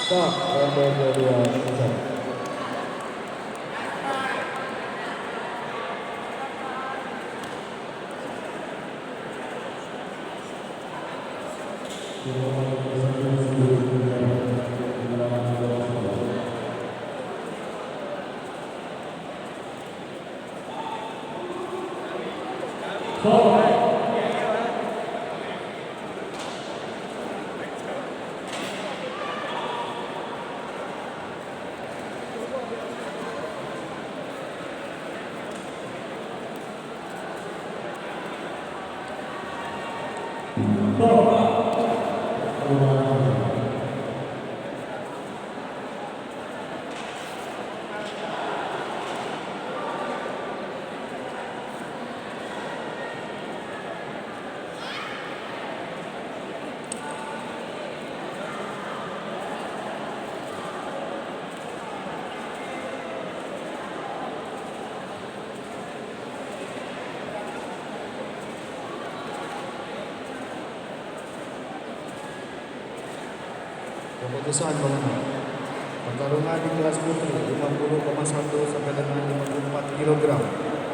Stop, ronde kedua selesai. Keputusan mengenai pertarungan di kelas putri 50,1 sampai dengan 54 kg.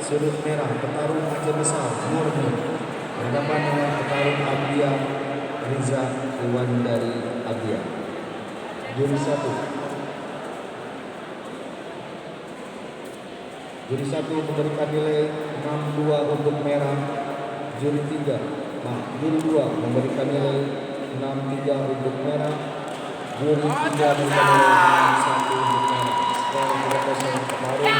Sudut merah petarung Aceh Besar Murni berhadapan dengan petarung Abia Riza Iwan dari Abia. Juri 1 memberikan nilai 62 untuk merah. Juri 2 memberikan nilai 63 untuk merah. Juri 3 memberikan nilai 61 untuk merah. Skor 3-0 petarung